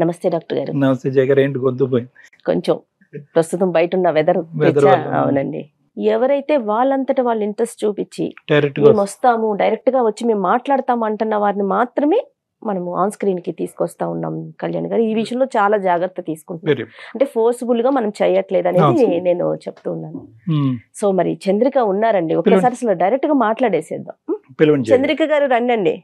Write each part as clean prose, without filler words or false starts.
నమస్తే డాక్టర్ గారు. నమస్తే జయ గారు. ఏంటి గొంతు పోయింది? కొంచెం ప్రస్తుతం బయట ఉన్న వెదర్. అవునండి. ఎవరైతే వాళ్ళంతటా వాళ్ళు ఇంట్రెస్ట్ చూపించి మేము వస్తాము, డైరెక్ట్ గా వచ్చి మేము మాట్లాడతాము అంటున్న వారిని మాత్రమే మనము ఆన్ స్క్రీన్ కి తీసుకొస్తా ఉన్నాం కళ్యాణ్ గారు. ఈ విషయంలో చాలా జాగ్రత్త తీసుకుంటున్నాం. అంటే ఫోర్స్ఫుల్ గా మనం చేయట్లేదు అనేది నేను చెప్తూ ఉన్నాను. సో మరి చంద్రిక ఉన్నారండి, ఒకసారి అసలు డైరెక్ట్ గా మాట్లాడేసేద్దాం. చంద్రిక గారు రండి.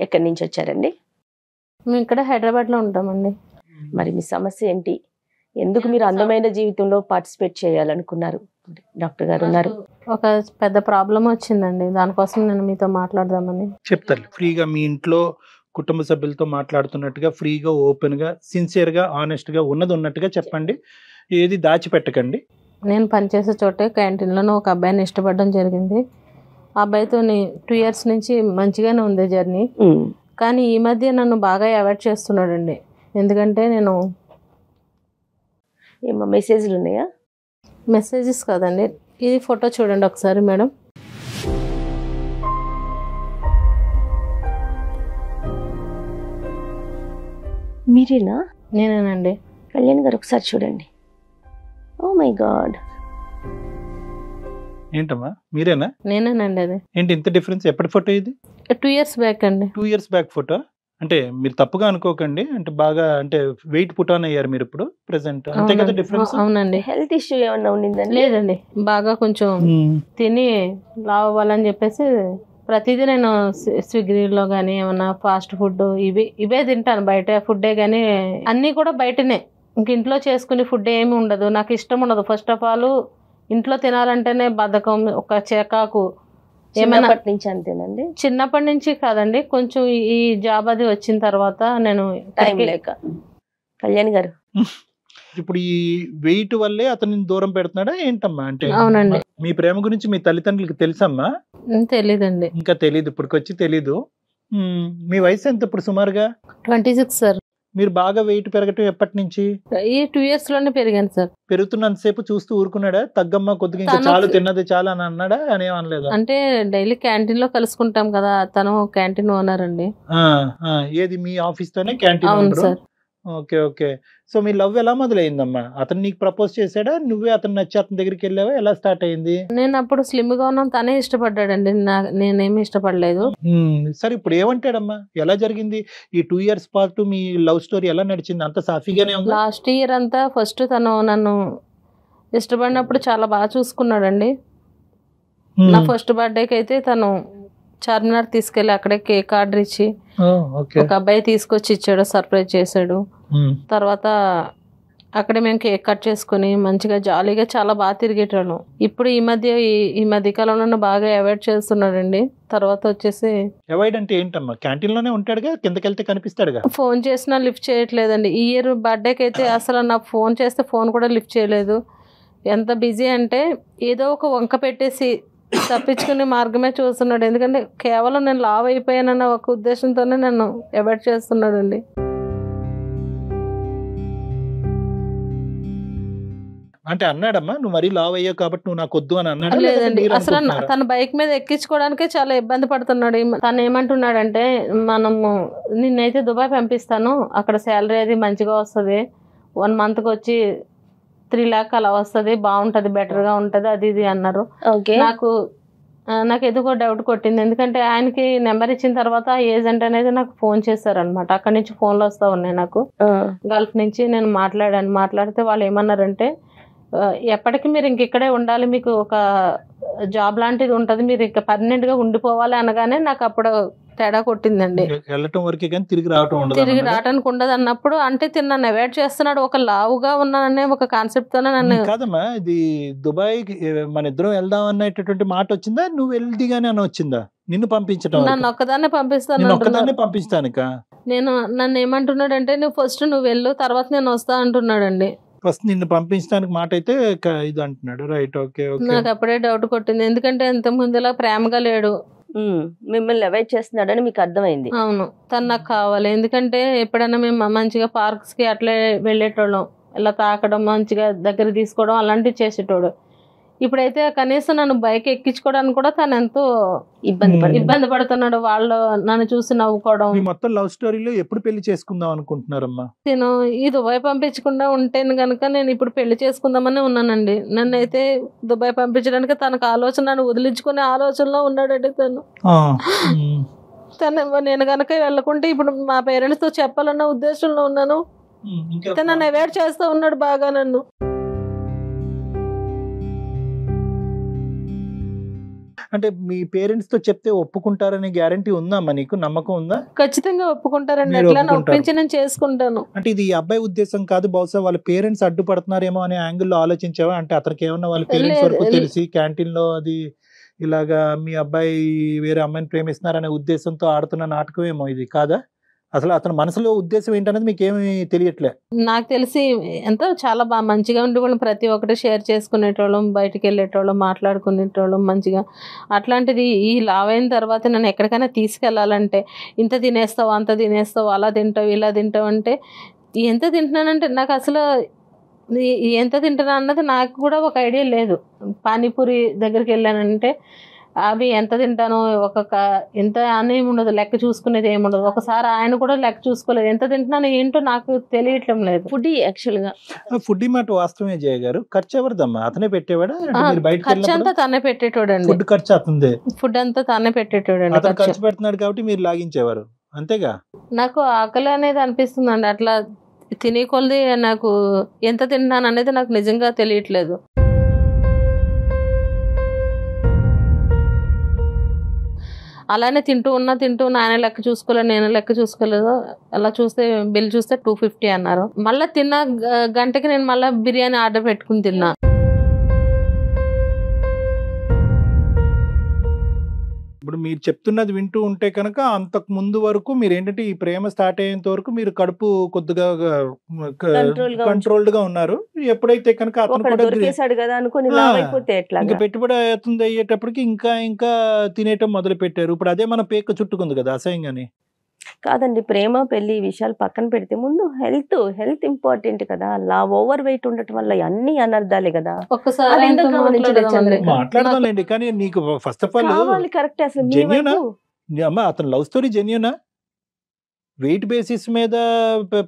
ఎక్కడి నుంచి వచ్చారండి? మేము ఇక్కడ హైదరాబాద్ లో ఉంటామండి. మరి మీ సమస్య ఏంటి? ఎందుకు మీరు అందమైన జీవితంలో పార్టిసిపేట్ చేయాలనుకున్నారు? డాక్టర్ గారు ఉన్నారు. ఒక పెద్ద ప్రాబ్లం వచ్చిందండి, దానికోసం నేను మీతో మాట్లాడదామని. చెప్తారు ఫ్రీగా, మీ ఇంట్లో కుటుంబ సభ్యులతో మాట్లాడుతున్నట్టుగా ఫ్రీగా, ఓపెన్ గా, సిన్సియర్ గా, ఆనెస్ట్ గా ఉన్నది ఉన్నట్టుగా చెప్పండి. ఏది దాచిపెట్టకండి. నేను పనిచేసే చోటే క్యాంటీన్లోనే ఒక అబ్బాయిని ఇష్టపడడం జరిగింది. ఆ అబ్బాయితో 2 years నుంచి మంచిగానే ఉంది జర్నీ. కానీ ఈ మధ్య నన్ను బాగా అవాయిడ్ చేస్తున్నాడండి. ఎందుకంటే నేను మెసేజ్లు ఉన్నాయా? మెసేజెస్ కాదండి, ఇది ఫోటో చూడండి ఒకసారి మేడం. మీరేనా? నేనేనండి. కళ్యాణ్ గారు ఒకసారి చూడండి. ఓ మై గాడ్, ఏంటమ్మా మీరేనా? నేనేనండి. అది ఏంటి ఇంత డిఫరెన్స్? ఎప్పటి ఫోటో ఇది? 2 years బ్యాక్ అండి. 2 years బ్యాక్ ఫోటో. అంటే మీరు తప్పుగా అనుకోకండి, అంటే బాగా అంటే వెయిట్ పుట్ ఆన్ అయ్యారు మీరు ఇప్పుడు ప్రెసెంట్, అంతే కదా డిఫరెన్స్? అవునండి. హెల్త్ ఇష్యూ ఏమన్నా ఉండిందండి? లేదండి, బాగా కొంచెం తిని లావ్ అవ్వాలని చెప్పేసి ప్రతిదీ నేను స్విగ్గీలో కానీ ఏమన్నా ఫాస్ట్ ఫుడ్ ఇవే తింటాను. బయట ఫుడ్డే కానీ అన్నీ కూడా బయటనే. ఇంక ఇంట్లో చేసుకునే ఫుడ్ ఏమి ఉండదు, నాకు ఇష్టం ఉండదు. ఫస్ట్ ఆఫ్ ఆల్ ఇంట్లో తినాలంటేనే బద్ధకం, ఒక చేకాకు. ఏమైనా నుంచి అంతేనండి? చిన్నప్పటి నుంచి కాదండి, కొంచెం ఈ జాబ్ అది వచ్చిన తర్వాత నేను టైం లేక. కళ్యాణ్ గారు ఇప్పుడు ఈ వెయిట్ వల్లే అతన్ని దూరం పెడుతున్నాడా ఏంటమ్మా? అంటే అవునండి. మీ ప్రేమ గురించి మీ తల్లిదండ్రులకు తెలుసమ్మా? తెలీదండి. ఇంకా తెలీదు, ఇప్పటికొచ్చి తెలీదు. మీ వయసు ఎంత ఇప్పుడు సుమారుగా? 26 సార్. మీరు బాగా వెయిట్ పెరగటం ఎప్పటి నుంచి? ఈ 2 years లోనే పెరిగాను సార్. పెరుగుతున్నంతసేపు చూస్తూ ఊరుకున్నాడా? తగ్గమ్మా కొద్దిగా, ఇంకా చాలు తిన్నది చాలా అని అన్నాడా? అని అనలేదా? అంటే డైలీ క్యాంటీన్ లో కలుసుకుంటాం కదా, తను క్యాంటీన్ ఓనర్ అండి. ఏది మీ ఆఫీస్ తోనే క్యాంటీన్? అవును సార్. Okay okay. సో మీ లవ్ ఎలా మొదలైందమ్మా? అతను నీకు ప్రపోజ్ చేశాడా, నువ్వే అతను నచ్చి అతని దగ్గరికి వెళ్ళావా? ఎలా స్టార్ట్ అయింది? నేను అప్పుడు స్లిమ్ గా ఉన్నాను, తనే ఇష్టపడ్డాడండి, నేనేమి ఇష్టపడలేదు. సరే ఇప్పుడు ఏమంటాడమ్మా? ఎలా జరిగింది ఈ 2 years పాటు మీ లవ్ స్టోరీ? ఎలా నడిచింది? అంత సాఫీగానే ఉంది? లాస్ట్ ఇయర్ అంతా ఫస్ట్ తను నన్ను ఇష్టపడినప్పుడు చాలా బాగా చూసుకున్నాడండి. నా ఫస్ట్ బర్త్డేకి అయితే తను చార్మినార్ తీసుకెళ్ళి అక్కడే కేక్ ఆర్డర్ ఇచ్చి ఒక అబ్బాయి తీసుకొచ్చి ఇచ్చాడు, సర్ప్రైజ్ చేశాడు. తర్వాత అక్కడే మేము కేక్ కట్ చేసుకుని మంచిగా జాలీగా చాలా బాగా తిరిగేటాను. ఇప్పుడు ఈ మధ్య కాలంలో బాగా అవాయిడ్ చేస్తున్నాడండి. తర్వాత వచ్చేసి అవాయిడ్ అంటే ఏంటమ్మా? క్యాంటీన్ లోనే ఉంటాడుగా, కిందకి వెళ్తే కనిపిస్తాడుగా. ఫోన్ చేసినా లిఫ్ట్ చేయట్లేదండి. ఈ ఇయర్ బర్త్డేకి అయితే అసలు నాకు ఫోన్ చేస్తే ఫోన్ కూడా లిఫ్ట్ చేయలేదు. ఎంత బిజీ అంటే ఏదో ఒక వంక పెట్టేసి తప్పించుకునే మార్గమే చూస్తున్నాడు. ఎందుకంటే కేవలం నేను లావ్ అయిపోయానన్న ఒక ఉద్దేశంతోనే నన్ను అవాయిడ్ చేస్తున్నాడండి. అంటే అన్నాడమ్మా నువ్వు మరీ లావ్ అయ్యావు కాబట్టి నువ్వు నాకు వద్దు అని అన్నాడు? లేదండి, అసలు తన బైక్ మీద ఎక్కించుకోవడానికే చాలా ఇబ్బంది పడుతున్నాడు. తను ఏమంటున్నాడంటే, మనము నిన్నైతే దుబాయ్ పంపిస్తాను, అక్కడ శాలరీ అది మంచిగా వస్తుంది, 1 monthకి వచ్చి 3 lakh అలా వస్తుంది, బాగుంటది, బెటర్ గా ఉంటది, అది ఇది అన్నారు. నాకు ఎందుకో డౌట్ కొట్టింది. ఎందుకంటే ఆయనకి నెంబర్ ఇచ్చిన తర్వాత ఏజెంట్ అనేది నాకు ఫోన్ చేశారనమాట. అక్కడి నుంచి ఫోన్లు వస్తా ఉన్నాయి నాకు, గల్ఫ్ నుంచి. నేను మాట్లాడితే వాళ్ళు ఏమన్నారంటే, ఎప్పటికీ మీరు ఇంకెక్కడే ఉండాలి, మీకు ఒక జాబ్ లాంటిది ఉంటది, మీరు ఇంకా పర్మనెంట్ గా ఉండిపోవాలి అనగానే నాకు అప్పుడు తేడా కొట్టిందండి. తిరిగి రావడానికి ఉండదు అన్నప్పుడు, అంటే నన్ను అవాయిడ్ చేస్తున్నాడు, ఒక లావుగా ఉన్నాననే ఒక కాన్సెప్ట్ తోనే నన్ను. కాదమ్మా, ఇది దుబాయ్ మన ఇద్దరం వెళ్దాం అన్నటువంటి మాట వచ్చిందా? నువ్వు వెళ్దిగానే అని వచ్చిందా? నిన్ను పంపించడం? నన్ను ఒక్కదాన్నే పంపిస్తాను. నన్ను ఏమంటున్నాడు అంటే, నువ్వు ఫస్ట్ నువ్వు వెళ్ళు, తర్వాత నేను వస్తా అంటున్నాడండి. ఫస్ట్ నిన్ను పంపించడానికి మాట అయితే ఇది అంటున్నాడు. Right, okay. నాకు అప్పుడే డౌట్ కొట్టింది. ఎందుకంటే ఇంత ముందులా ప్రేమగా లేడు, మిమ్మల్ని అవాయిడ్ చేస్తున్నాడని మీకు అర్థమైంది. అవును, తను నాకు కావాలి. ఎందుకంటే ఎప్పుడైనా మేము మంచిగా పార్క్స్ కి అట్లే వెళ్ళేటోళ్ళం, ఇలా తాకడం, మంచిగా దగ్గర తీసుకోవడం అలాంటివి చేసేటోడు. ఇప్పుడైతే కనీసం నన్ను బైక్ ఎక్కించుకోవడానికి కూడా తను ఎంతో ఇబ్బంది పడుతున్నాడు. వాళ్ళు నన్ను చూసి నవ్వుకోవడం. మొత్తం లవ్ స్టోరీలో ఎప్పుడు పెళ్లి చేసుకుందాం అనుకుంటున్నారమ్మా? నేను ఈ దుబాయ్ పంపించకుండా ఉంటేను కనుక నేను ఇప్పుడు పెళ్లి చేసుకుందామని ఉన్నానండి. నన్ను అయితే దుబాయ్ పంపించడానికి తనకు ఆలోచన, నన్ను వదిలించుకునే ఆలోచనలో ఉన్నాడండి తను. నేను కనుక వెళ్ళకుంటే ఇప్పుడు మా పేరెంట్స్ తో చెప్పాలన్న ఉద్దేశంలో ఉన్నాను. తను నన్ను అవాయిడ్ చేస్తూ ఉన్నాడు బాగా నన్ను. అంటే మీ పేరెంట్స్ తో చెప్తే ఒప్పుకుంటారనే గ్యారంటీ ఉందమ్మా నీకు? నమ్మకం ఉందా? ఖచ్చితంగా ఒప్పుకుంటారండి. ఎట్లా ఒప్పించి నేను చేసుకుంటాను. అంటే ఇది అబ్బాయి ఉద్దేశం కాదు, బహుశా వాళ్ళ పేరెంట్స్ అడ్డుపడుతున్నారేమో అనే యాంగిల్లో ఆలోచించావా? అంటే అతనికి ఏమన్నా వాళ్ళ పేరెంట్స్ వరకు తెలిసి క్యాంటీన్ లో అది ఇలాగా మీ అబ్బాయి వేరే అమ్మాయిని ప్రేమిస్తున్నారనే ఉద్దేశంతో ఆడుతున్న నాటకం ఏమో ఇది కాదా? అసలు అతని మనసులో ఉద్దేశం ఏంటనేది మీకేమీ తెలియట్లే? నాకు తెలిసి ఎంతో చాలా బాగా మంచిగా ఉండేవాళ్ళం, ప్రతి ఒక్కటి షేర్ చేసుకునేటోళ్ళం, బయటికి వెళ్ళేటోళ్ళం, మాట్లాడుకునేటోళ్ళం మంచిగా. అట్లాంటిది ఈ లావ్ అయిన తర్వాత నన్ను ఎక్కడికైనా తీసుకెళ్ళాలంటే ఇంత తినేస్తావు, అంత తినేస్తావు, అలా తింటావు, ఇలా తింటావు అంటే ఎంత తింటున్నానంటే నాకు అసలు ఎంత తింటున్నా అన్నది నాకు కూడా ఒక ఐడియా లేదు. పానీపూరి దగ్గరికి వెళ్ళానంటే అవి ఎంత తింటానో ఎంత అని ఉండదు, లెక్క చూసుకునేది ఏముండదు. ఒకసారి ఆయన కూడా లెక్క చూసుకోలేదు, ఎంత తింటున్నానో ఏంటో నాకు తెలియటం లేదు. ఫుడ్ యాక్చువల్గా ఫుడ్ మాట వాస్తవమే జయ గారు. ఖర్చు ఎవరిదమ్మా? అతనే పెట్టేవాడా? ఖర్చు అంతా తనే పెట్టేటోడండి. ఫుడ్ ఖర్చు అతనిదే? ఫుడ్ అంతా తనే పెట్టేటోడండి. ఖర్చు పెడుతున్నాడు కాబట్టి మీరు లాగించేవారు అంతేగా? నాకు ఆకలి అనేది అనిపిస్తుందండి. అట్లా తినే కొలది నాకు ఎంత తింటున్నాను అనేది నాకు నిజంగా తెలియట్లేదు. అలానే తింటూ ఉన్నా ఆయన లెక్క చూసుకోలేదు, నేను లెక్క చూసుకోలేదు. అలా చూస్తే బిల్ చూస్తే 250 అన్నారు. మళ్ళీ తిన్న గంటకి నేను మళ్ళీ బిర్యానీ ఆర్డర్ పెట్టుకుని తిన్నా. ఇప్పుడు మీరు చెప్తున్నది వింటూ ఉంటే కనుక అంతకు ముందు వరకు మీరు ఏంటంటే ఈ ప్రేమ స్టార్ట్ అయ్యేంత వరకు మీరు కడుపు కొద్దిగా కంట్రోల్డ్ గా ఉన్నారు. ఎప్పుడైతే కనుక అతను ఇంకా పెట్టుబడి అవుతుంది అయ్యేటప్పటికి ఇంకా ఇంకా తినేయటం మొదలు పెట్టారు. ఇప్పుడు అదే మన పేక చుట్టుకుంది కదా అసహ్యంగానే. కాదండి, ప్రేమ పెళ్లి విషయాలు పక్కన పెడితే ముందు హెల్త్ ఇంపార్టెంట్ కదా. ఓవర్ వెయిట్ ఉండటం వల్ల అన్ని అనర్థాలే కదా. మాట్లాడదాంలేండి, కానీ నీకు ఫస్ట్ ఆఫ్ ఆల్ కరెక్ట్. అసలు అమ్మా అతను లవ్ స్టోరీ జెన్యూనా? వెయిట్ బేసిస్ మీద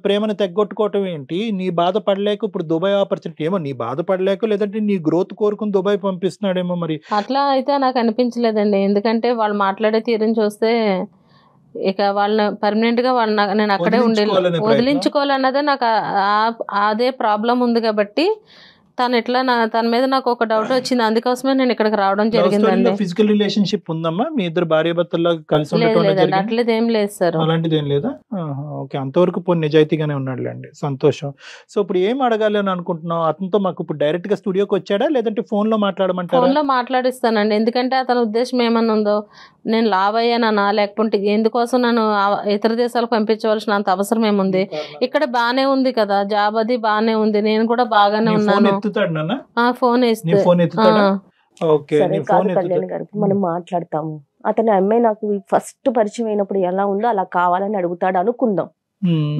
ప్రేమను తెగ్గొట్టుకోవటం ఏంటి? నీ బాధపడలేక ఇప్పుడు దుబాయ్ ఆపర్చునిటీ ఏమో నీ బాధపడలేక లేదంటే నీ గ్రోత్ కోరుకుని దుబాయ్ పంపిస్తున్నాడేమో. మరి అట్లా అయితే నాకు అనిపించలేదండి. ఎందుకంటే వాళ్ళు మాట్లాడే తీరుని చూస్తే ఇక వాళ్ళని పర్మనెంట్ గా నేను అక్కడే వదిలించుకోవాలన్నదే నాకు అదే ప్రాబ్లం ఉంది. కాబట్టి తన మీద నాకు ఒక డౌట్ వచ్చింది, అందుకోసమే నేను ఇక్కడికి రావడం జరిగిందండి. ఫిజికల్ రిలేషన్షిప్ ఉందమ్మా మీ ఇద్దరు భార్య భర్తల్లో కలిసి ఉండటం? అట్లేదు ఏం లేదు సార్. అలాంటిది ఏం లేదా? ఓకే, అంతవరకు పోనీ నిజాయితీగానే ఉన్నాడులేండి, సంతోషం. సో ఇప్పుడు ఏం అడగాలి అని అనుకుంటున్నావు? అతనితో మాకు ఇప్పుడు డైరెక్ట్ గా స్టూడియోకి వచ్చాడా లేదంటే ఫోన్ లో మాట్లాడమంటారా? ఫోన్ లో మాట్లాడిస్తానండి. ఎందుకంటే అతని ఉద్దేశం ఏమన్నా ఉందో, నేను లావ్ అయ్యానా లేకపోతే ఎందుకోసం నన్ను ఇతర దేశాలకు పంపించవలసిన అంత అవసరం ఏముంది? ఇక్కడ బానే ఉంది కదా, జాబ్ అది బానే ఉంది, నేను కూడా బాగానే ఉన్నాను. ఫోన్ మనం మాట్లాడతాము. అతని అమ్మాయి నాకు ఫస్ట్ పరిచయం అయినప్పుడు ఎలా ఉందో అలా కావాలని అడుగుతాడు అనుకుందాం.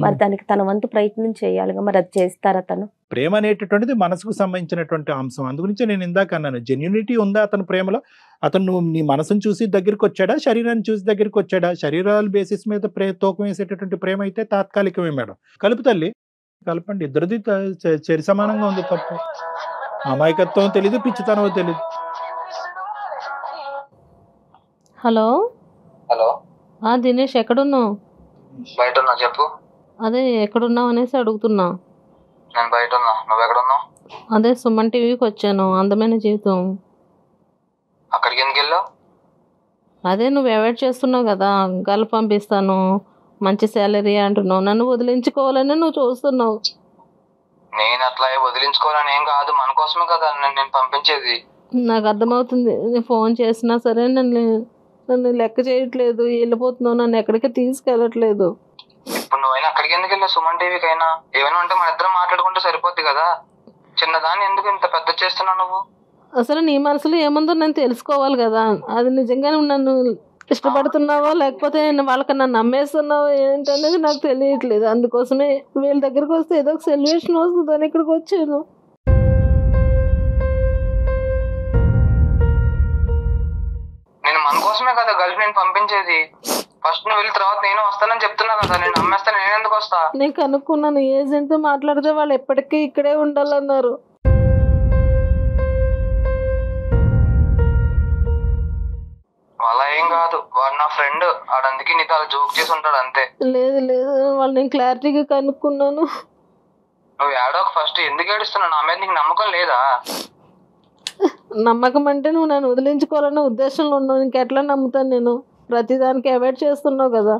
మరి దానికి తన వంతు ప్రయత్నం చేయాలిగా. మరి అది చేస్తారా? తను ప్రేమ అనేటటువంటిది మనసుకు సంబంధించినటువంటి అంశం. అందుగురించి నేను ఇందాక అన్నాను, జెన్యూనిటీ ఉందా అతని ప్రేమలో? అతను నీ మనసును చూసి దగ్గరికి వచ్చాడా, శరీరాన్ని చూసి దగ్గరికి వచ్చాడా? శరీరాల బేసిస్ మీద తూకం వేసేటటువంటి ప్రేమ అయితే తాత్కాలికమే మేడం. కలుపు తల్లి, కలపండి. ఇద్దరిది చరి సమానంగా ఉంది. తప్పు అమాయకత్వం తెలీదు, పిచ్చితనం తెలీదు. హలో దినేష్, ఎక్కడున్నావు? బయట ఉన్నా, చెప్పు. అదే ఎక్కడున్నావు అనేసి అడుగుతున్నా. నేను బయట ఉన్నా, నువ్వు ఎక్కడున్నావు? అదే సుమన్ టీవీకి వచ్చాను, అందమైన జీవితం. అక్కడికి ఎందుకు వెళ్ళావు? అదే నువ్వు అవాయిడ్ చేస్తున్నావు కదా, గల్ పంపిస్తాను, మంచి శాలరీ అంటున్నావు, నన్ను వదిలించుకోవాలని నువ్వు చూస్తున్నావు. నేను అట్లా వదిలించుకోవాలని ఏం కాదు, మన కోసమే కదా నేను పంపించేది. నాకు అర్థమవుతుంది. నేను ఫోన్ చేసినా సరే నన్ను లెక్క చేయట్లేదు, వెళ్ళిపోతున్నావు, నన్ను ఎక్కడికి తీసుకెళ్ళట్లేదు. ఇప్పుడు నువ్వైనా అక్కడికి ఎందుకు వెళ్ళావు? సుమన్ టీవీకి అయినా ఏమైనా ఉంటే మన ఇద్దరం మాట్లాడుకుంటే సరిపోద్ది కదా. చిన్నదాన్ని ఎందుకు ఇంత పెద్ద చేస్తున్నావు నువ్వు? అసలు నీ మనసులో ఏముందో నేను తెలుసుకోవాలి కదా. అది నిజంగానే నన్ను ఇష్టపడుతున్నావా లేకపోతే వాళ్ళకి నన్ను నమ్మేస్తున్నావా ఏంటనేది నాకు తెలియట్లేదు. అందుకోసమే వీళ్ళ దగ్గరికి వస్తే ఏదో ఒక సొల్యూషన్ వస్తుందని ఇక్కడికి వచ్చాను. నేను మన కోసమే కదా గర్ల్ ఫ్రెండ్ పంపించేది. ఫస్ట్ నువ్వు వెళ్ళిన తర్వాత నేను వస్తానని చెప్తున్నా కదా, నేను నమ్మేస్తాను, నేను ఎందుకు వస్తా? నేను కనుక్కున్నాను, ఏజెంట్ తో మాట్లాడితే వాళ్ళు ఎప్పటికీ ఇక్కడే ఉండాలన్నారు. అలా ఏం కాదు, వాడు నా ఫ్రెండ్, వాడు అందుకే నీతో అలా జోక్ చేసి ఉంటాడు అంతే. లేదు లేదు, వాళ్ళు నేను క్లారిటీగా కనుక్కున్నాను. నువ్వు ఏడోక ఫస్ట్, ఎందుకు ఏడుస్తున్నావు? నా మీద నీకు నమ్మకం లేదా? నమ్మకం అంటే నువ్వు నన్ను వదిలించుకోవాలన్న ఉద్దేశంలో ఉన్నావు. ఇంకెట్లా నమ్ముతాను నేను? ప్రతిదానికి అవాయిడ్ చేస్తున్నావు కదా.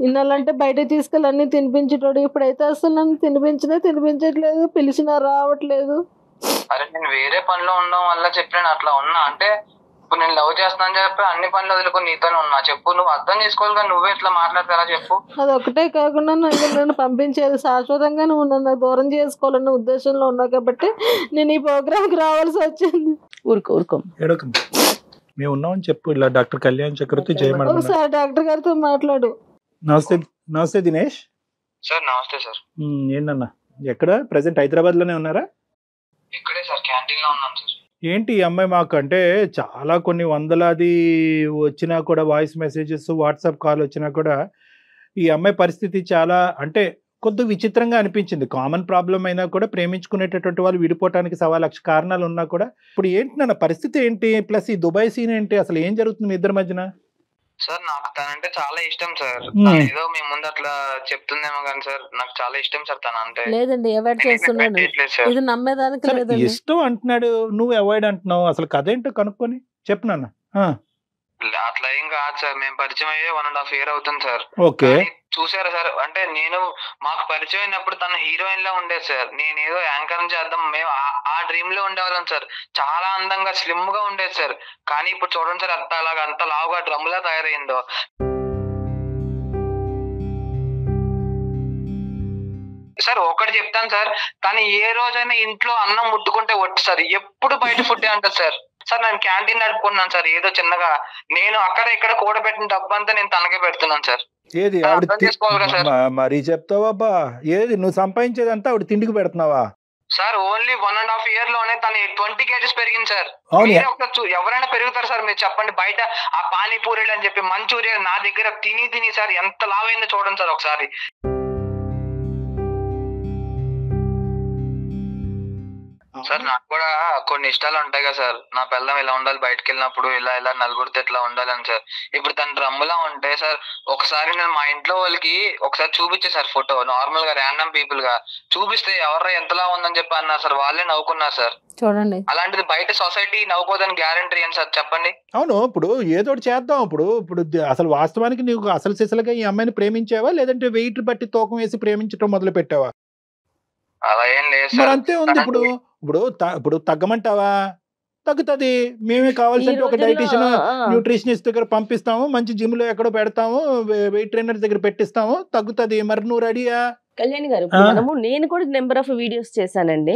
ఇన్నాళ్ళంటే బయట తీసుకెళ్ళి అన్నీ తినిపించేటోడు, ఇప్పుడైతే అసలు నన్ను తినిపించట్లేదు, పిలిచినా రావట్లేదు. అరే నేను వేరే పనిలో ఉండడం వల్ల చెప్పి నేను అట్లా ఉన్నా. అంటే ఇప్పుడు నేను లవ్ చేస్తానని చెప్పి అన్ని పనులు వదులుకొని నీతోనే ఉన్నా. చెప్పు, నువ్వు అర్థం చేసుకోవాలి కానీ నువ్వే ఇట్లా మాట్లాడతారా చెప్పు? అది ఒకటే కాకుండా నన్ను పంపించేది శాశ్వతంగా నువ్వు నన్ను దూరం చేసుకోవాలన్న ఉద్దేశంలో ఉన్నావు కాబట్టి నేను ఈ ప్రోగ్రామ్కి రావాల్సి వచ్చింది. ఊరుకో మేము ఉన్నామని చెప్పు. ఇలా డాక్టర్ కళ్యాణ్ చక్రవర్తి జయమడ. ఒకసారి డాక్టర్ గారితో మాట్లాడు. నమస్తే దినేష్. సార్ నమస్తే సార్. ఏంటన్నా, ఎక్కడ ప్రెసెంట్ హైదరాబాద్ లోనే ఉన్నారా? ఇక్కడే సార్, క్యాంటీన్ లో ఉన్నాం సార్. ఏంటి ఈ అమ్మాయి మాకు అంటే చాలా కొన్ని వందలాది వచ్చినా కూడా, వాయిస్ మెసేజెస్, వాట్సాప్ కాల్ వచ్చినా కూడా ఈ అమ్మాయి పరిస్థితి చాలా అంటే కొద్ది విచిత్రంగా అనిపించింది. కామన్ ప్రాబ్లం అయినా కూడా ప్రేమించుకునేటటువంటి వాళ్ళు విడిపోవటానికి 1,00,000 కారణాలు ఉన్నా కూడా ఇప్పుడు ఏంటి నా పరిస్థితి ఏంటి? ప్లస్ ఈ దుబాయ్ సీన్ ఏంటి? అసలు ఏం జరుగుతుంది మీ ఇద్దరి మధ్యన? సార్ నాకు తనంటే చాలా ఇష్టం సార్. ఏదో మీ ముందు అట్లా చెప్తుందేమో కానీ సార్ నాకు చాలా ఇష్టం సార్ తన అంటే. లేదండి, అవాయిడ్ చేస్తున్నాను, ఇది నమ్మేదానికి లేదు. ఇష్టం అంటున్నాడు, నువ్వు అవాయిడ్ అంటున్నావు. అసలు కథ ఏంటో కనుక్కొని చెప్పు నాన్న. అట్లా ఏం కాదు సార్, మేము పరిచయం అయ్యే 1.5 year అవుతుంది సార్. ఓకే, చూసారా సార్, అంటే నేను మాకు పరిచయం అయినప్పుడు తన హీరోయిన్ లా ఉండేది సార్. నేను ఏదో యాంకర్ చేద్దాం, మేము ఆ డ్రీమ్ లో ఉండేవాళ్ళం సార్. చాలా అందంగా స్లిమ్ గా ఉండేది సార్. కానీ ఇప్పుడు చూడండి సార్, అంత లావుగా డ్రమ్లా తయారైందో. సార్ ఒకటి చెప్తాను సార్, తను ఏ రోజైనా ఇంట్లో అన్నం ముట్టుకుంటే ఒట్టు సార్, ఎప్పుడు బయట ఫుడ్ అంటారు సార్. సార్ నేను క్యాంటీన్ నడుపుకున్నాను సార్, ఏదో చిన్నగా. నేను అక్కడ ఇక్కడ కూడబెట్టిన డబ్బు అంతా నేను తనకే పెడుతున్నాను సార్. ఏది మరీ చెప్తావా? ఏది నువ్వు సంపాదించేదంతా ఆవిడ తిండికి పెడుతున్నావా? సార్ ఓన్లీ 1.5 year లోనే తను 20 kgs పెరిగింది సార్. ఎవరైనా పెరుగుతారు సార్, మీరు చెప్పండి. బయట ఆ పానీపూరీలు అని చెప్పి మంచూరియా నా దగ్గర తిని సార్ ఎంత లావైందో చూడండి సార్ ఒకసారి. సార్ నాకు కూడా కొన్ని ఇష్టాలు ఉంటాయి కదా సార్. నా పిల్లం ఇలా ఉండాలి, బయటకు వెళ్ళినప్పుడు ఇలా నలుగురితో ఎట్లా ఉండాలని సార్. ఇప్పుడు తన డ్రమ్ములా ఉంటే సార్, ఒకసారి నేను మా ఇంట్లో వాళ్ళకి ఒకసారి చూపించే సార్ ఫోటో, నార్మల్ గా ర్యాండమ్ పీపుల్ గా చూపిస్తే ఎవరు ఎంతలా ఉందని చెప్పి అన్నారు సార్. వాళ్ళే నవ్వుకున్నారు సార్. చూడండి, అలాంటిది బయట సొసైటీ నవ్వుకోదని గ్యారంటీ ఏం సార్ చెప్పండి? అవును, ఇప్పుడు ఏదో చేద్దాం. ఇప్పుడు అసలు వాస్తవానికి నీకు అసలు సిసలుగా ఈ అమ్మాయిని ప్రేమించావా, లేదంటే వెయిట్ బట్టి తూకం వేసి ప్రేమించడం మొదలు పెట్టావా? అలా ఏం లేదు సార్. అంతే ఉంది. ఇప్పుడు తగ్గమంటావా? తగ్గుతుంది. మేమే కావాల్సింటే ఒక డైటీషియన్, న్యూట్రిషనిస్ట్ దగ్గర పంపిస్తాము, మంచి జిమ్ లో ఎక్కడో పెడతాము, వెయిట్ ట్రైనర్ దగ్గర పెట్టిస్తాము, తగ్గుతుంది. మరి నువ్వు రెడీయా? కళ్యాణి గారు, నేను కూడా నెంబర్ ఆఫ్ వీడియోస్ చేశానండి.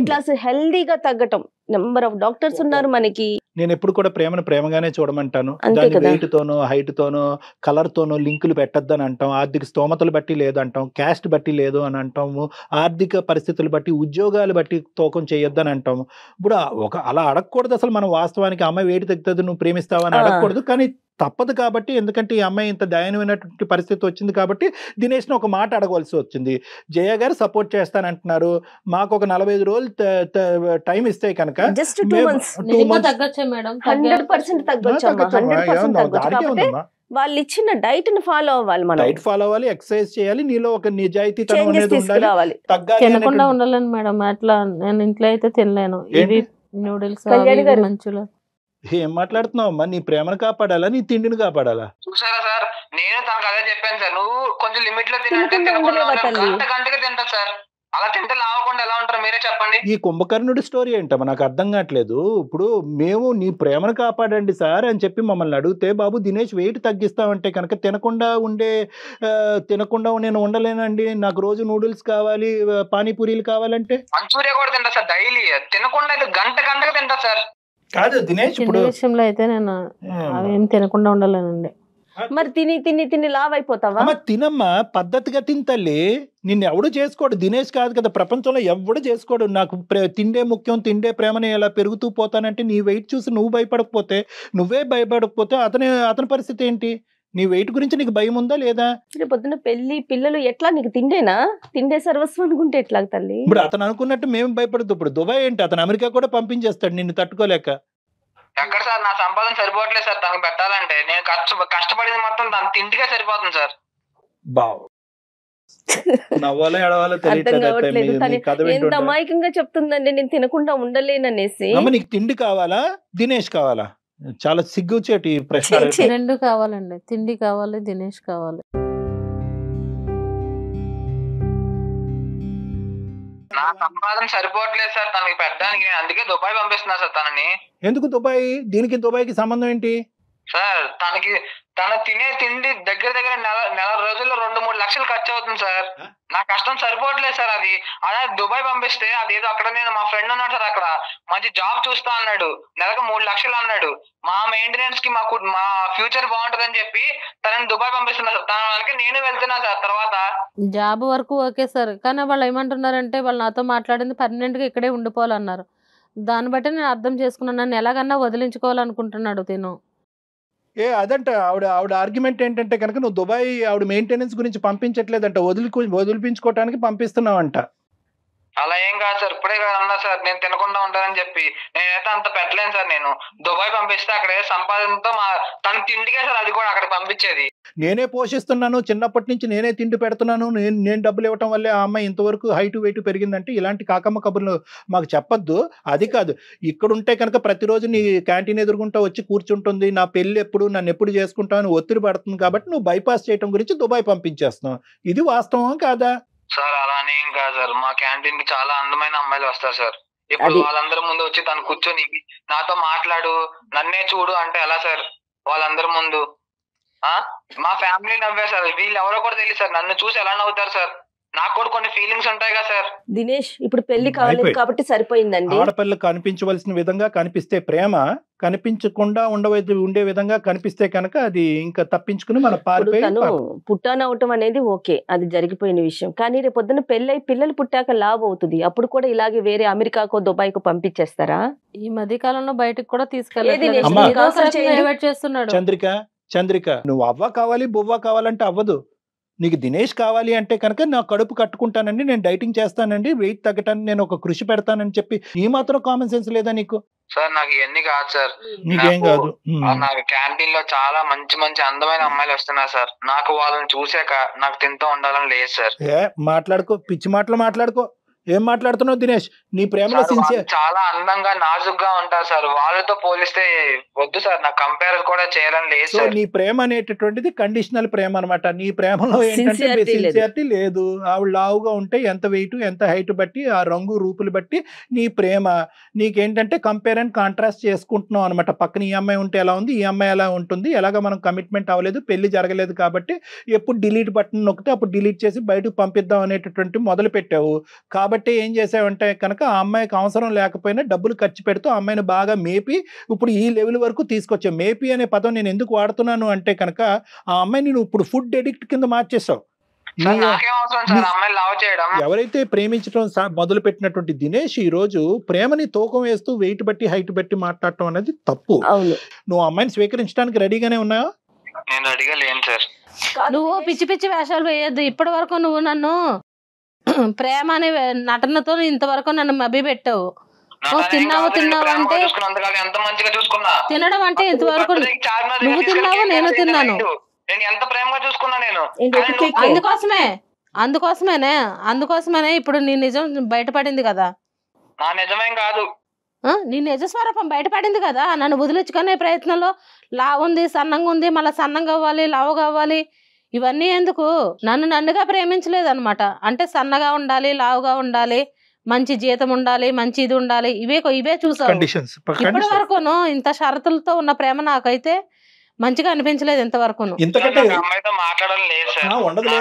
క్లాస్ హెల్దీగా తగ్గటం, నెంబర్ ఆఫ్ డాక్టర్స్ ఉన్నారు మనకి. నేను ఎప్పుడు కూడా ప్రేమను ప్రేమగానే చూడమంటాను. దాని వెయిట్ తోనో, హైట్ తోనో, కలర్ తోనో లింకులు పెట్టద్దని అంటాం. ఆర్థిక స్తోమతలు బట్టి లేదు అంటాం, క్యాస్ట్ బట్టి లేదు అని అంటాము, ఆర్థిక పరిస్థితులు బట్టి, ఉద్యోగాలు బట్టి తూకం చేయొద్దని అంటాము. ఇప్పుడు అలా అడగకూడదు అసలు. మనం వాస్తవానికి అమ్మాయి వెయిట్ తగ్గుతుంది, నువ్వు ప్రేమిస్తావా అని అడగకూడదు. కానీ తప్పదు కాబట్టి, ఎందుకంటే ఈ అమ్మాయి ఇంత దయనీయమైనటువంటి పరిస్థితి వచ్చింది కాబట్టి దినేష్ని ఒక మాట అడగవలసి వచ్చింది. జయ గారు సపోర్ట్ చేస్తానంటున్నారు, మాకు ఒక 45 రోజులు టైం ఇస్తే కనుక జస్ట్ 2 months తగ్గొచ్చా మేడం? 100% తగ్గొచ్చు. వాళ్ళు ఇచ్చిన డైట్ ని ఫాలో అవ్వాలి, మనం డైట్ ఫాలో అవ్వాలి, ఎక్సర్సైజ్ చేయాలి, నీలో ఒక నిజాయితీతనం అనేది ఉండాలి. తినకుండా ఉండాలని మేడం. అట్లా నేను ఇంట్లో అయితే తినలేను. ఇది నూడిల్స్ మంచులు. ఏం మాట్లాడుతున్నావు అమ్మా? నీ ప్రేమను కాపాడాలా, నీ తిండిని కాపాడాలా? చూసారా సార్, నేను తనకు అదే చెప్పాను సార్. నువ్వు కొంచెం లిమిట్ లో గంటగా తింటా సార్. అలా తింటే లావకుండా ఎలా ఉంటారు మీరే చెప్పండి. ఈ కుంభకర్ణుడి స్టోరీ ఏంటమ్మా, నాకు అర్థం కావట్లేదు. ఇప్పుడు మేము నీ ప్రేమను కాపాడండి సార్ అని చెప్పి మమ్మల్ని అడిగితే, బాబు దినేష్ వెయిట్ తగ్గిస్తామంటే కనుక తినకుండా నేను ఉండలేనండి, నాకు రోజు నూడిల్స్ కావాలి, పానీపూరీలు కావాలంటే. మంచూరియా కూడా తింటా సార్ డైలీ. తినకుండా అయితే గంటగా తింటా సార్. కాదు దినేష్, తిండి ఇప్పుడు విషయంలో అయితే నేను అవేం తినకుండా ఉండలేనండి. మరి తిని తిని తిని లావ్ అయిపోతావా? అమ్మ తినమ్మా, పద్ధతిగా తిని తల్లి. నిన్ను ఎవడు చేసుకోడు, దినేష్ కాదు కదా, ప్రపంచంలో ఎవడు చేసుకోడు. నాకు తిండే ముఖ్యం, తిండే ప్రేమని ఎలా పెరుగుతూ పోతానంటే నీ వెయిట్ చూసి నువ్వు భయపడకపోతే, నువ్వే భయపడకపోతే అతని పరిస్థితి ఏంటి? నీ వెయిట్ గురించి నీకు భయం ఉందా లేదా? పొద్దున పెళ్లి పిల్లలు ఎట్లా, నీకు తిండేనా? తిండే సర్వస్వం అనుకుంటే ఎట్లా తల్లి? ఇప్పుడు అతను అనుకున్నట్టు మేము భయపడదు. ఇప్పుడు దుబాయ్ ఏంటి, అతను అమెరికా కూడా పంపించేస్తాడు నిన్ను తట్టుకోలేక. ఎక్కడ సార్ నా సంపాదన సరిపోవట్లేదు సార్ తనకు పెట్టాలంటే. నేను కష్టపడింది మొత్తం తన తిండికే సరిపోతుంది సార్. బావ్ నవ్వాలో ఎడవాలో అర్థం కావట్లేదు. తెలియదు. ఎంత అమాయకంగా చెప్తుందండి, నేను తినకుండా ఉండలేననేసి. నీకు తిండి కావాలా, దినేష్ కావాలా? చాలా సిగ్గుచేటి ప్రశ్న. రెండు కావాలండి, తిండి కావాలి, దినేష్ కావాలి. నా సంపాదన సరిపోవట్లేదు సార్ తనకి పెట్టడానికి, అందుకే దుబాయ్ పంపిస్తున్నా సార్ తనని. ఎందుకు దుబాయ్? దీనికి దుబాయ్కి సంబంధం ఏంటి సార్? తన తినే తిండి దగ్గర నెల రోజుల్లో 2-3 లక్షలు ఖర్చు అవుతుంది సార్. నా కష్టం సరిపోవట్లేదు సార్. అది అదే దుబాయ్ పంపిస్తే అదేదో అక్కడ నేను మా ఫ్రెండ్ ఉన్నాడు సార్, అక్కడ మంచి జాబ్ చూస్తా అన్నాడు, నెలకు 3 లక్షలు అన్నాడు. మా మెయింటెనెన్స్ కి మా ఫ్యూచర్ బాగుంటదని చెప్పి తనని దుబాయ్ పంపిస్తున్నా సార్. తన వరకు నేను వెళ్తున్నా సార్. తర్వాత జాబ్ వరకు ఓకే సార్, కానీ వాళ్ళు ఏమంటున్నారంటే వాళ్ళు నాతో మాట్లాడింది పర్మనెంట్ గా ఇక్కడే ఉండిపోవాలన్నారు. దాన్ని బట్టి నేను అర్థం చేసుకున్నాను, నన్ను ఎలాగన్నా వదిలించుకోవాలనుకుంటున్నాడు తిను. అదంట ఆవిడ ఆర్గ్యుమెంట్ ఏంటంటే కనుక నువ్వు దుబాయ్ ఆవిడ మెయింటెనెన్స్ గురించి పంపించట్లేదంట, వదిలిపించుకోవటానికి పంపిస్తున్నావంట. అలా ఏం కాదు సార్, ఇప్పుడే అన్నా సార్ నేను తినకుండా ఉంటానని చెప్పి. నేనైతే అంత పెట్టలేను సార్. నేను దుబాయ్ పంపిస్తే అక్కడ సంపాదనతో తన తిండికే సార్ అది కూడా అక్కడ పంపించేది. నేనే పోషిస్తున్నాను, చిన్నప్పటి నుంచి నేనే తిండి పెడుతున్నాను, నేను డబ్బులు ఇవ్వటం వల్లే ఆ అమ్మాయి ఇంతవరకు హైట్ వెయిట్ పెరిగిందంటే ఇలాంటి కాకమ్మ కబుర్లు మాకు చెప్పొద్దు. అది కాదు, ఇక్కడ ఉంటే కనుక ప్రతిరోజు నీ క్యాంటీన్ ఎదుర్కొంటా వచ్చి కూర్చుంటుంది, నా పెళ్ళి ఎప్పుడు, నన్ను ఎప్పుడు చేసుకుంటావు అని ఒత్తిడి పడుతుంది కాబట్టి నువ్వు బైపాస్ చేయడం గురించి దుబాయ్ పంపించేస్తున్నావు. ఇది వాస్తవం కాదా సార్? అలానే ఏం కాదు సార్, మా క్యాంటీన్ కి చాలా అందమైన అమ్మాయిలు వస్తారు సార్. ఇప్పుడు వాళ్ళందరి ముందు వచ్చి తను కూర్చొని నాతో మాట్లాడు, నన్నే చూడు అంటే ఎలా సార్? వాళ్ళందరి ముందు మా ఫ్యామిలీ నవ్వే సార్. వీళ్ళు ఎవరో కూడా తెలియదు సార్, నన్ను చూసి ఎలా నవ్వుతారు సార్? నాకు కూడా కొన్ని ఫీలింగ్స్ ఉంటాయి కదా సార్. దినేష్ ఇప్పుడు పెళ్లి కాలేదు కాబట్టి సరిపోయిందండి. ఆడపిల్లలు కనిపించవలసిన విధంగా కనిపిస్తే ప్రేమ, కనిపించకుండా ఉండే విధంగా కనిపిస్తే కనుక అది ఇంకా తప్పించుకుని మన పుట్టానవటం అనేది ఓకే, అది జరిగిపోయిన విషయం. కానీ రేపు పొద్దున పెళ్ళై పిల్లలు పుట్టాక లాభం అవుతుంది, అప్పుడు కూడా ఇలాగే వేరే అమెరికాకో దుబాయ్కో పంపించేస్తారా? ఈ మధ్య కాలంలో బయటకు కూడా తీసుకెళ్ళి చేస్తున్నాడు. చంద్రిక నువ్వు అవ్వ కావాలి బువ్వ కావాలంటే అవ్వదు. నీకు దినేష్ కావాలి అంటే కనుక నా కడుపు కట్టుకుంటానండి, నేను డైటింగ్ చేస్తానండి, వెయిట్ తగ్గటానికి నేను ఒక కృషి పెడతానని చెప్పి ఈ మాత్రం కామన్ సెన్స్ లేదా నీకు? సార్ నాకు ఇవన్నీ కాదు సార్, నీకేం కాదు. నాకు క్యాంటీన్ లో చాలా మంచి మంచి అందమైన అమ్మాయిలు వస్తున్నారు సార్. నాకు వాళ్ళని చూసాక నాకు తింటూ ఉండాలని లేదు సార్. మాట్లాడుకో, పిచ్చి మాటలు మాట్లాడుకో. ఏం మాట్లాడుతున్నావు దినేష్? నీ ప్రేమలో సిన్సియర్. చాలా అందంగా నాజుగ్గా ఉంటారు సార్, వాళ్ళతో పోలిస్తే వద్దు సార్, నాకు కంపేర్ కూడా చేయాలని లేదు సార్. నీ ప్రేమ అనేటటువంటిది కండిషనల్ ప్రేమ అనమాట. నీ ప్రేమలో ఏంటంటే సిన్సియారిటీ లేదు. ఆవిడ లావుగా ఉంటే ఎంత వెయిట్ ఎంత హైట్ బట్టి ఆ రంగు రూపులు బట్టి నీ ప్రేమ. నీకేంటంటే కంపేర్ అండ్ కాంట్రాస్ట్ చేసుకుంటున్నావు అనమాట. పక్కన ఈ అమ్మాయి ఉంటే ఎలా ఉంది, ఈ అమ్మాయి ఎలా ఉంటుంది, ఎలాగ మనం కమిట్మెంట్ అవ్వలేదు, పెళ్లి జరగలేదు కాబట్టి ఎప్పుడు డిలీట్ బటన్ నొక్కితే అప్పుడు డిలీట్ చేసి బయటకు పంపిద్దాం అనేటటువంటి మొదలు పెట్టావు. కాబట్టి ఏం చేసావంటే కనుక ఆ అమ్మాయికి అవసరం లేకపోయినా డబ్బులు ఖర్చు పెడుతూ ఆ అమ్మాయిని బాగా మేపి ఇప్పుడు ఈ లెవెల్ వరకు తీసుకొచ్చావు. మేపి అనే పదం నేను ఎందుకు వాడుతున్నాను అంటే కనుక ఆ అమ్మాయిని నువ్వు ఇప్పుడు ఫుడ్ ఎడిక్ట్ కింద మార్చేసావు. ఎవరైతే ప్రేమించడం మొదలు పెట్టినటువంటి దినేష్ ఈ రోజు ప్రేమని తూకం వేస్తూ వెయిట్ బట్టి హైట్ బట్టి మాట్లాడటం అనేది తప్పు. నువ్వు అమ్మాయిని స్వీకరించడానికి రెడీగానే ఉన్నావా? నేను రెడీగా లేను సార్. నువ్వు పిచ్చి పిచ్చి వేషాలు వేయద్దు. ఇప్పటి వరకు నువ్వు నన్ను ప్రేమ అనే నటనతో ఇంతవరకు నన్ను మభ్య పెట్టావు. తిన్నావు అంటే తినడం అంటే ఇంతవరకు నువ్వు తిన్నావు, నేను తిన్నాను. అందుకోసమేనే ఇప్పుడు నీ నిజం బయటపడింది కదా. నా నిజమేం కాదు, నీ నిజ స్వరూపం బయటపడింది కదా. నన్ను వదిలించుకునే ప్రయత్నంలో లావు ఉంది, సన్నంగా ఉంది, మళ్ళీ సన్నంగా అవ్వాలి, లావు కావాలి, ఇవన్నీ ఎందుకు? నన్నుగా ప్రేమించలేదు అనమాట. అంటే సన్నగా ఉండాలి, లావుగా ఉండాలి, మంచి జీతం ఉండాలి, మంచి ఇది ఉండాలి, ఇవే చూసావు. ఇప్పటి వరకును ఇంత షరతులతో ఉన్న ప్రేమ నాకైతే మంచిగా అనిపించలేదు ఇంతవరకు. ఇంతకంటే అమ్మాయితో మాట్లాడాలి లేదు సార్. ఉండదులే.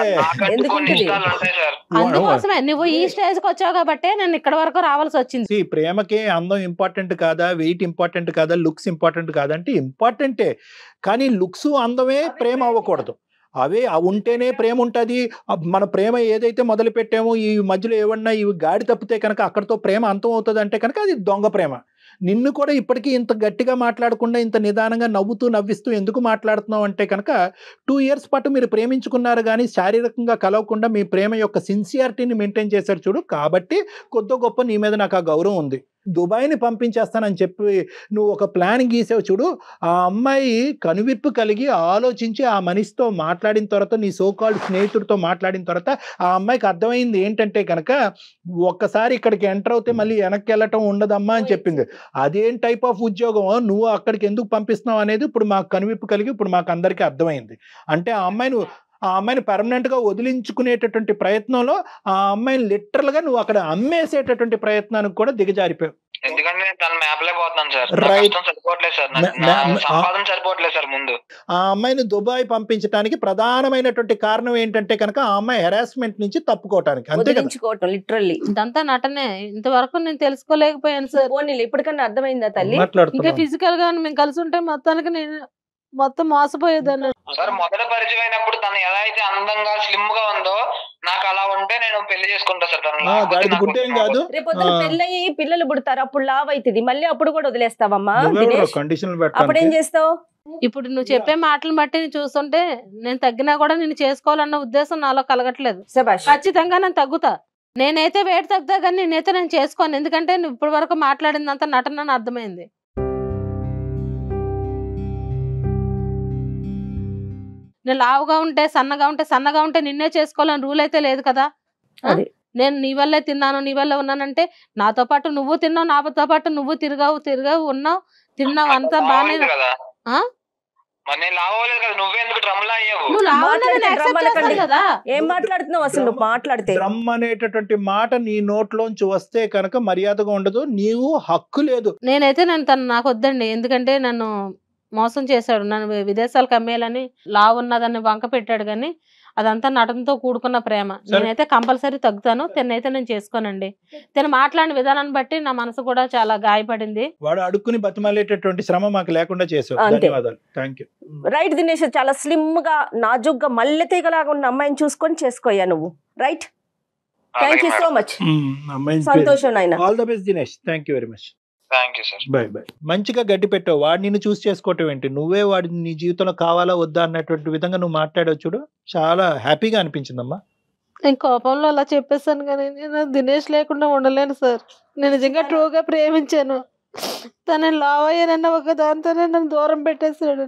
ఎందుకు కొన్ని ఉంటుంది? ఇష్టాలు ఉంటాయి సార్. అందుకోసమే నువ్వు ఈ స్టేజ్ కి వచ్చావు కాబట్టి నేను ఇక్కడ వరకు రావాల్సి వచ్చింది. See, ప్రేమకి అందం ఇంపార్టెంట్ కాదా, వెయిట్ ఇంపార్టెంట్ కాదా, లుక్స్ ఇంపార్టెంట్ కాదంటే ఇంపార్టెంటే, కానీ లుక్స్ అందమే ప్రేమ అవ్వకూడదు. అవే ఉంటేనే ప్రేమ ఉంటుంది. మన ప్రేమ ఏదైతే మొదలు పెట్టామో ఈ మధ్యలో ఏమన్నా ఇవి గాడి తప్పితే కనుక అక్కడితో ప్రేమ అంతం అవుతుంది అంటే కనుక అది దొంగ ప్రేమ. నిన్ను కూడా ఇప్పటికీ ఇంత గట్టిగా మాట్లాడకుండా ఇంత నిదానంగా నవ్విస్తూ ఎందుకు మాట్లాడుతున్నావు అంటే కనుక 2 years పాటు మీరు ప్రేమించుకున్నారు కానీ శారీరకంగా కలవకుండా మీ ప్రేమ యొక్క సిన్సియారిటీని మెయింటైన్ చేశారు చూడు. కాబట్టి కొద్ది గొప్ప నీ మీద నాకు ఆ గౌరవం ఉంది. దుబాయ్ని పంపించేస్తానని చెప్పి నువ్వు ఒక ప్లాన్ గీసావు చూడు. ఆ అమ్మాయి కనువిప్పు కలిగి ఆలోచించి ఆ మనిషితో మాట్లాడిన తర్వాత, నీ సోకాల్డ్ స్నేహితుడితో మాట్లాడిన తర్వాత ఆ అమ్మాయికి అర్థమైంది ఏంటంటే కనుక ఒక్కసారి ఇక్కడికి ఎంటర్ అవుతే మళ్ళీ వెనక్కి వెళ్ళటం ఉండదమ్మా అని చెప్పింది. అదేం టైప్ ఆఫ్ ఉద్యోగం, నువ్వు అక్కడికి ఎందుకు పంపిస్తున్నావు అనేది ఇప్పుడు మాకు కనువిప్పు కలిగి ఇప్పుడు మాకు అందరికీ అర్థమైంది. అంటే ఆ అమ్మాయిని పర్మనెంట్ గా వదిలించుకునేటటువంటి ప్రయత్నంలో ఆ అమ్మాయిని లిటరల్ గా నువ్వు అక్కడ అమ్మేసేటటువంటి ప్రయత్నానికి కూడా దిగజారిపోయావు. ఎందుకంటే నేను తన మ్యాప్లే పోతున్నాను సార్. రైట్. సరిపోవట్లేదు సార్, సంపాదన సరిపోవట్లేదు సార్. ముందు ఆ అమ్మాయిని దుబాయ్ పంపించడానికి ప్రధానమైనటువంటి కారణం ఏంటంటే కనుక ఆ అమ్మాయి హెరాస్మెంట్ నుంచి తప్పుకోవటానికి, అంతే కదా. లిటరల్లీ ఇదంతా నటనే. ఇంతవరకు నేను తెలుసుకోలేకపోయాను సార్. పోనీ ఇప్పటికన్నా అర్థమైందా తల్లి? ఇంకా ఫిజికల్ గా మేము కలిసి ఉంటే మొత్తానికి నేను మొత్తం మోసపోయేదాన్ని సార్. మొదట పరిచయం అయినప్పుడు తను ఎలా అయితే అందంగా స్లిమ్ గా ఉందో నాకు అలా ఉంటే నేను పెళ్లి చేసుకుంటా సార్. కాదు రేపు పెళ్ళయి పిల్లలు పుడతారు, అప్పుడు లావ్ అవుతుంది, మళ్ళీ అప్పుడు కూడా వదిలేస్తావమ్మా? అప్పుడు ఏం చేస్తావు? ఇప్పుడు నువ్వు చెప్పే మాటలు బట్టి చూస్తుంటే నేను తగ్గినా కూడా నేను చేసుకోవాలన్న ఉద్దేశం నాలో కలగట్లేదు. ఖచ్చితంగా నేను తగ్గుతా. నేనైతే వెయిట్ తగ్గుతా కానీ నేను చేసుకోను. ఎందుకంటే నువ్వు ఇప్పటి వరకు మాట్లాడిందంతా నటన అర్థమైంది. నేను లావుగా ఉంటే సన్నగా ఉంటే నిన్నే చేసుకోవాలని రూల్ అయితే లేదు కదా. నేను నీ వల్లే తిన్నాను, నీ వల్లే ఉన్నానంటే నాతో పాటు నువ్వు తిన్నావు, నాతో పాటు నువ్వు తిరిగావు ఉన్నావు అంతా బానే. ఏం మాట్లాడుతున్నావు అసలు? నువ్వు మాట్లాడితే డ్రమ్ అనేటటువంటి మాట నీ నోట్లోంచి వస్తే కనుక మర్యాదగా ఉండదు, నీవు హక్కు లేదు. నేనైతే తను నాకు వద్దండి. ఎందుకంటే నన్ను మోసం చేశాడు, నన్ను విదేశాలకు అమ్మేయాలని లావు ఉన్నదాన్ని వంక పెట్టాడు. కానీ అదంతా నటనతో కూడుకున్న ప్రేమ. నేనైతే కంపల్సరీ తగ్గుతాను. తినైతే నేను చేసుకోనండి. తిన మాట్లాడిన విధానాన్ని బట్టి నా మనసు కూడా చాలా గాయపడింది. వాడు అడుక్కుని బతిమాలేటటువంటి శ్రమ మాకు లేకుండా చేసావు. ధన్యవాదాలు. థాంక్యూ. రైట్ దినేష్, చాలా స్లిమ్ గా నాజుగ్గా మల్లె తీగలాగా ఉన్న అమ్మాయిని చూసుకొని చేసుకోయా నువ్వు. Right, thank you so much. సంతోషం నాయన. All the best Dinesh. Thank you very much. Bye. మంచిగా గడ్డి పెట్టావు. వాడు నిన్ను చూసి చేసుకోవటం ఏంటి? నువ్వే వాడి నీ జీవితంలో కావాలా వద్దా అన్నటువంటి విధంగా నువ్వు మాట్లాడావు చూడు, చాలా హ్యాపీగా అనిపించిందమ్మా. నేను కోపంలో అలా చెప్పేసాను కానీ నేను దినేష్ లేకుండా ఉండలేను సార్. నేను నిజంగా ట్రూగా ప్రేమించాను. తను లావ్ అయ్యానన్న ఒక దాంతోనే నన్ను దూరం పెట్టేశాడు.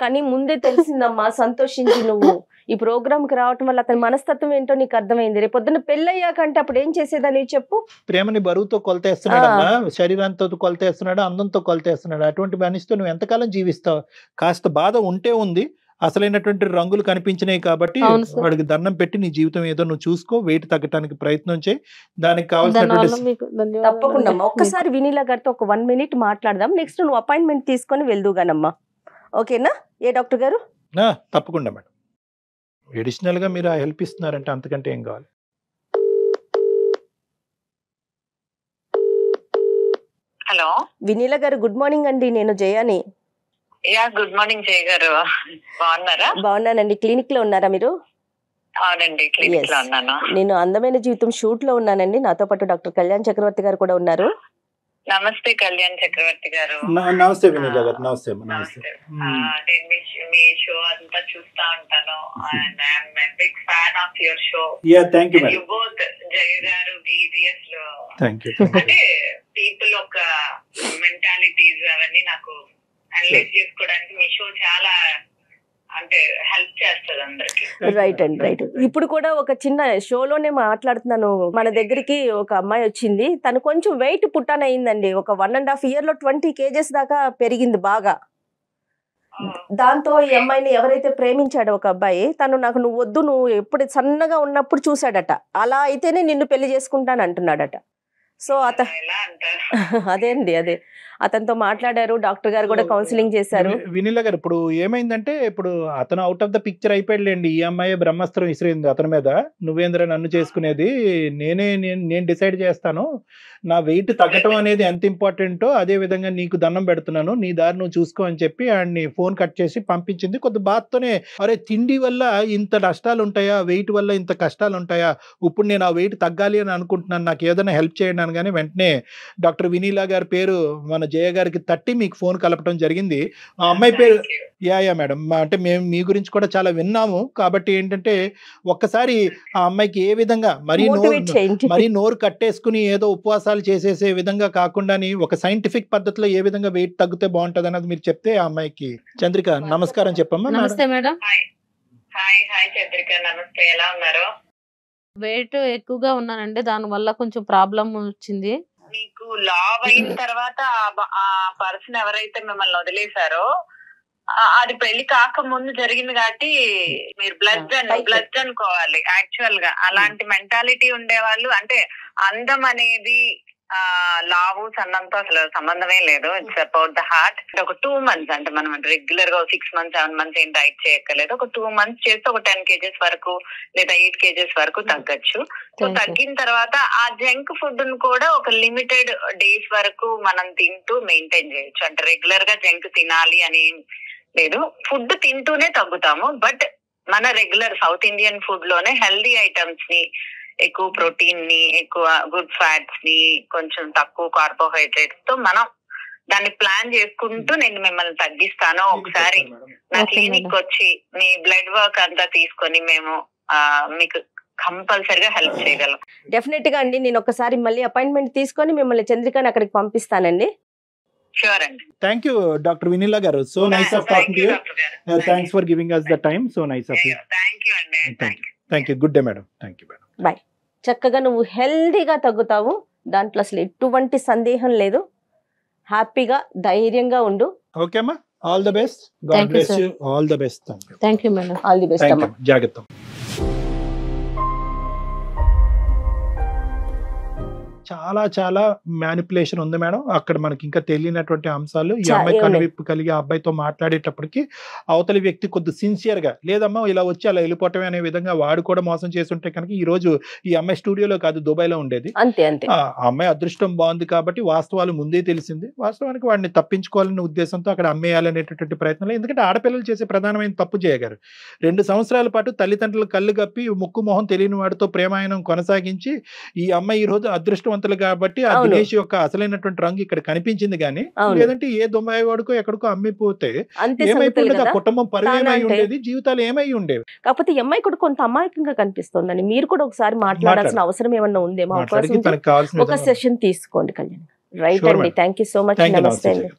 కానీ ముందే తెలిసిందమ్మా, సంతోషించి నువ్వు ఈ ప్రోగ్రామ్ కి రావటం వల్ల అతని మనస్తత్వం ఏంటో నీకు అర్థమైంది. రేపు పొద్దున్న పెళ్ళయ్యాకంటే అప్పుడు ఏం చేసేదని చెప్పు. ప్రేమని బరువుతో కొలతేస్తున్నాడు, శరీరంతో కొలతేస్తున్నాడు, అందంతో కొలతేస్తున్నాడు. అటువంటి మనిషితో నువ్వు ఎంతకాలం జీవిస్తావు? కాస్త బాధ ఉంటే ఉంది, అసలైనటువంటి రంగులు కనిపించినాయి కాబట్టి వాడికి దండం పెట్టి నీ జీవితం ఏదో నువ్వు చూసుకో, వెయిట్ తగ్గడానికి ప్రయత్నం చేయి. దానికి కావాల్సిన తప్పకుండా ఒక్కసారి వినీలా గారితో ఒక 1 minute మాట్లాడదాం. నెక్స్ట్ నువ్వు అపాయింట్మెంట్ తీసుకొని వెళ్దుగానమ్మా. ఓకేనా? ఏ డాక్టర్ గారు? తప్పకుండా మేడం. అడిషనల్ గా మీరు హెల్ప్ ఇస్తున్నారంటే అంతకంటే ఏం కావాలి? హలో వినీలా గారు, గుడ్ మార్నింగ్ అండి. నేను జయాని. గుడ్ మార్నింగ్ జయ గారు, బాగున్నారా? బాగున్నానండి. క్లినిక్ లో ఉన్నారా మీరు? అవునండి, క్లినిక్ లో ఉన్నాను. నేను అందమైన జీవితం షూట్ లో ఉన్నానండి. నాతో పాటు డాక్టర్ కళ్యాణ్ చక్రవర్తి గారు కూడా ఉన్నారు. నమస్తే కళ్యాణ్ చక్రవర్తి గారు. నమస్తే వినీలా గారు. నమస్తే. మీ షో అంతా చూస్తా ఉంటాను. And I'm big fan of your show. Thank you both Jaya garu, BBS లో అంటే పీపుల్ ఒక మెంటాలిటీస్ అవన్నీ నాకు అనలైజ్ చేసుకోవడానికి మీ షో చాలా అంటే హెల్ప్ చేస్తుంది అందరికి. రైట్ అండి, రైట్. ఇప్పుడు కూడా ఒక చిన్న షోలోనే మాట్లాడుతున్నాను. మన దగ్గరికి ఒక అమ్మాయి వచ్చింది. తను కొంచెం వెయిట్ పుట్టాన్ అయిందండి. ఒక 1.5 year లో 20 kgs దాకా పెరిగింది బాగా. దాంతో ఈ అమ్మాయిని ఎవరైతే ప్రేమించాడో ఒక అబ్బాయి, తను నాకు నువ్వు వద్దు, నువ్వు ఎప్పుడు సన్నగా ఉన్నప్పుడు చూసాడట, అలా అయితేనే నిన్ను పెళ్లి చేసుకుంటాను అంటున్నాడట. సో ఎలా అంటారు? అదే అండి, అదే అతనితో మాట్లాడారు, డాక్టర్ గారు కూడా కౌన్సిలింగ్ చేశారు. వినీలా గారు, ఇప్పుడు ఏమైందంటే ఇప్పుడు అతను అవుట్ ఆఫ్ ద పిక్చర్ అయిపోయాడులేండి. ఈ అమ్మాయి బ్రహ్మాస్త్రం విసిరింది అతని మీద, నువ్వేంద్ర నన్ను చేసుకునేది, నేను డిసైడ్ చేస్తాను, నా వెయిట్ తగ్గటం అనేది ఎంత ఇంపార్టెంటో అదే విధంగా నీకు దండం పెడుతున్నాను, నీ దారి నువ్వు చూసుకో అని చెప్పి ఆయన్ని ఫోన్ కట్ చేసి పంపించింది. కొద్ది బాధతోనే, అరే తిండి వల్ల ఇంత నష్టాలు ఉంటాయా, వెయిట్ వల్ల ఇంత కష్టాలు ఉంటాయా, ఇప్పుడు నేను ఆ వెయిట్ తగ్గాలి అని అనుకుంటున్నాను, నాకు ఏదైనా హెల్ప్ చేయండి అనగానే వెంటనే డాక్టర్ వినీలా గారి పేరు మన జయ గారికి తట్టి మీకు ఫోన్ కలపడం జరిగింది. ఆ అమ్మాయి పేరు యా మేడం, అంటే మేము మీ గురించి కూడా చాలా విన్నాము, కాబట్టి ఏంటంటే ఒక్కసారి ఆ అమ్మాయికి ఏ విధంగా మరీ నోరు కట్టేసుకుని ఏదో ఉపవాసాలు చేసేసే విధంగా కాకుండా ఒక సైంటిఫిక్ పద్ధతిలో ఏ విధంగా వెయిట్ తగ్గితే బాగుంటది అన్నది మీరు చెప్తే ఆ అమ్మాయికి. చంద్రిక నమస్కారం చెప్పమ్మా. నమస్తే మేడం. హాయ్ చంద్రిక, నమస్తే, ఎలా ఉన్నారు? వెయిట్ ఎక్కువగా ఉన్నానండి, దాని వల్ల కొంచెం ప్రాబ్లం వచ్చింది. మీకు లావ్ అయిన తర్వాత ఆ పర్సన్ ఎవరైతే మిమ్మల్ని వదిలేశారో అది పెళ్లి కాక ముందు జరిగింది కాబట్టి మీరు బ్లడ్ అనుకోవాలి. యాక్చువల్ గా అలాంటి మెంటాలిటీ ఉండేవాళ్ళు, అంటే అందం అనేది లావు సన్నంతో అసలు సంబంధమే లేదు. It's about the heart. ఒక 2 months, అంటే మనం రెగ్యులర్ గా 6 months 7 months ఏం డైట్ చేయక్కర్లేదు. ఒక 2 months చేస్తే ఒక 10 kgs వరకు లేదా 8 kgs వరకు తగ్గచ్చు. సో తగ్గిన తర్వాత ఆ జంక్ ఫుడ్ ను కూడా ఒక లిమిటెడ్ డేస్ వరకు మనం తింటూ మెయింటైన్ చేయొచ్చు. అంటే రెగ్యులర్ గా జంక్ తినాలి అని లేదు, ఫుడ్ తింటూనే తగ్గుతాము. బట్ మన రెగ్యులర్ సౌత్ ఇండియన్ ఫుడ్ లోనే హెల్దీ ఐటమ్స్ ని, ఎక్కువ ప్రోటీన్ ని, ఎక్కువ గుడ్ ఫ్యాట్స్ ని, కొంచెం తక్కువ కార్బోహైడ్రేట్స్ తో మనం దాన్ని ప్లాన్ చేసుకుంటూ నేను మిమ్మల్ని తగ్గిస్తాను. ఒకసారి నా క్లినిక్ వచ్చి మీ బ్లడ్ వర్క్ అంతా తీసుకొని మేము మీకు కంపల్సరిగా హెల్ప్ చేయగలం. డెఫినెట్ గా అండి, నేను ఒకసారి మళ్ళీ అపాయింట్మెంట్ తీసుకొని మిమ్మల్ని చంద్రికని అక్కడికి పంపిస్తానండి. షూర్ అండి. Thank you doctor Vineela garu. So nice of talking to you. Thanks for giving us the time. So nice of you. Thank you అండి. Thank you. Good day madam. Thank you madam. Bye. చక్కగా నువ్వు హెల్దీగా తగ్గుతావు, దాంట్లో అసలు ఎటువంటి సందేహం లేదు. హ్యాపీగా ధైర్యంగా ఉండు. ఓకే అమ్మా, all the best. God bless you. All the best. Thank you madam. All the best అమ్మా. జాగ్రత్త. చాలా చాలా మ్యానిపులేషన్ ఉంది మేడం అక్కడ, మనకి ఇంకా తెలియనటువంటి అంశాలు. ఈ అమ్మాయి కనువిప్పు కలిగి ఆ అబ్బాయితో మాట్లాడేటప్పటికి అవతలి వ్యక్తి కొద్ది సిన్సియర్ గా, లేదమ్మా ఇలా వచ్చి అలా వెళ్ళిపోవటమే అనే విధంగా వాడు కూడా మోసం చేస్తుంటే కనుక ఈ రోజు ఈ అమ్మాయి స్టూడియోలో కాదు దుబాయ్లో ఉండేది. ఆ అమ్మాయి అదృష్టం బాగుంది కాబట్టి వాస్తవాలు ముందే తెలిసింది. వాస్తవానికి వాడిని తప్పించుకోవాలనే ఉద్దేశంతో అక్కడ అమ్మేయాలనేటటువంటి ప్రయత్నంలో, ఎందుకంటే ఆడపిల్లలు చేసే ప్రధానమైన తప్పు చేయగారు 2 సంవత్సరాల పాటు తల్లిదండ్రులు కళ్ళు గప్పి ముక్కు మొహం తెలియని వాడితో ప్రేమాయణం కొనసాగించి ఈ అమ్మాయి ఈ రోజు అదృష్టం కాబట్టి ఆ దినేష్ యొక్క అసలైనటువంటి రంగు ఇక్కడ కనిపించింది. కానీ లేదంటే ఏ దుబాయ్ వాడుకో ఎక్కడికో అమ్మిపోతే ఏమైపోయింది, ఆ కుటుంబం పరువేమై ఉండేది, జీవితాలు ఏమై ఉండేవి. కాకపోతే ఈ అమ్మాయి కూడా కొంత అమాయకంగా కనిపిస్తుందని మీరు కూడా ఒకసారి మాట్లాడాల్సిన అవసరం ఏమన్నా ఉందేమో, ఒక సెషన్ తీసుకోండి కళ్యాణ్. రైట్ అండి, థ్యాంక్ యూ సో మచ్. నమస్తే అండి.